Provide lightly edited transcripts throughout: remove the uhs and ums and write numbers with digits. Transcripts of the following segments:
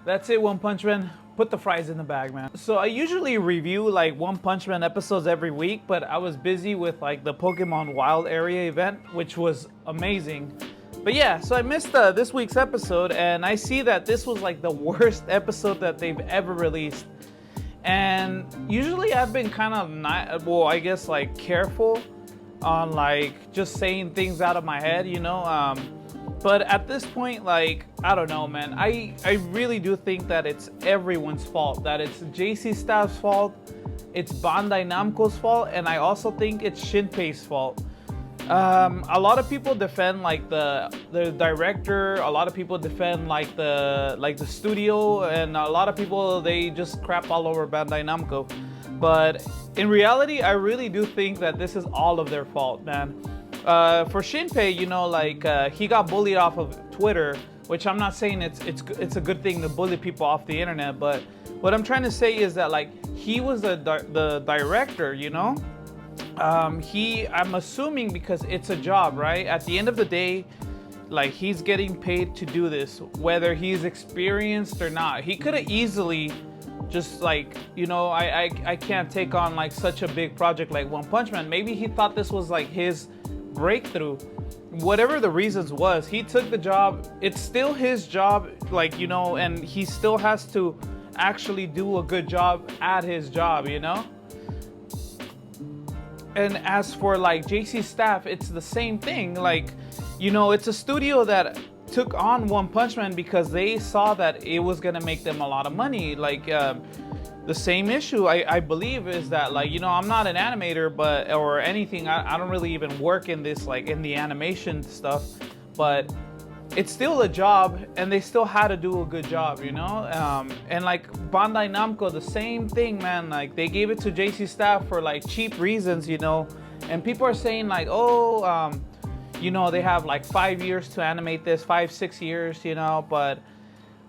That's it, Onepunchman. Put the fries in the bag, man. So I usually review like Onepunchman episodes every week, but I was busy with like the Pokemon Wild Area event, which was amazing. But yeah, so I missed this week's episode, and I see that this was like the worst episode that they've ever released. And usually I've been kind of not, well, I guess like careful on like just saying things out of my head, you know. But at this point, like, I don't know, man. I really do think that it's everyone's fault. That it's JC Staff's fault, it's Bandai Namco's fault, and I also think it's Shinpei's fault. A lot of people defend like the director. A lot of people defend like the studio, and a lot of people, they just crap all over Bandai Namco. But in reality, I really do think that this is all of their fault, man. For Shinpei, you know, like he got bullied off of Twitter, which I'm not saying it's a good thing to bully people off the internet, but what I'm trying to say is that like he was the director, you know. I'm assuming because it's a job, right? At the end of the day, like he's getting paid to do this, whether he's experienced or not. He could have easily just like, you know, I can't take on like such a big project like Onepunchman. Maybe he thought this was like his breakthrough. Whatever the reasons was, he took the job. It's still his job, like, you know, and he still has to actually do a good job at his job, you know. And as for like JC Staff, it's the same thing. Like, you know, it's a studio that took on Onepunchman because they saw that it was gonna make them a lot of money. Like the same issue I believe is that, like, you know, I'm not an animator, but or anything. I don't really even work in this, like in the animation stuff, but it's still a job, and they still had to do a good job, you know. And like Bandai Namco, the same thing, man. Like they gave it to JC Staff for like cheap reasons, you know. And people are saying like, oh, you know, they have like 5 years to animate this, 5-6 years, you know. But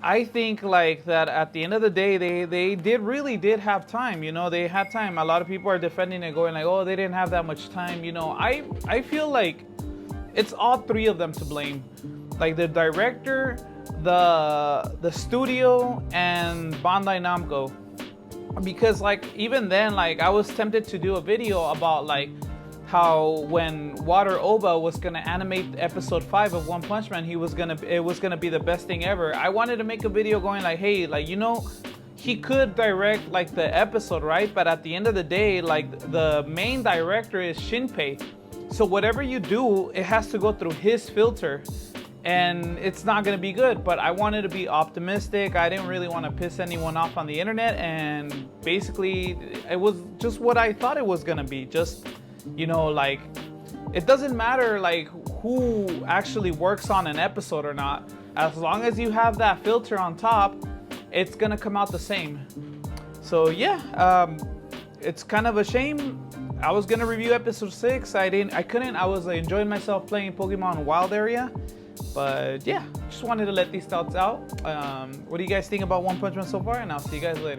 I think like that at the end of the day, they really did have time, you know. They had time. A lot of people are defending it, going like, oh, they didn't have that much time, you know. I feel like it's all three of them to blame. Like the director, the studio, and Bandai Namco. Because like even then, like I was tempted to do a video about like how when Water Oba was gonna animate episode 5 of Onepunchman, it was gonna be the best thing ever. I wanted to make a video going like, hey, like, you know, he could direct like the episode, right? But at the end of the day, like the main director is Shinpei. So whatever you do, it has to go through his filter, and it's not gonna be good. But I wanted to be optimistic. I didn't really want to piss anyone off on the internet, and basically it was just what I thought it was gonna be. Just, you know, like it doesn't matter like who actually works on an episode or not. As long as you have that filter on top, it's gonna come out the same. So yeah, it's kind of a shame. I was gonna review episode 6. I couldn't. I was enjoying myself playing Pokemon Wild Area. But yeah, just wanted to let these thoughts out. What do you guys think about Onepunchman so far? And I'll see you guys later.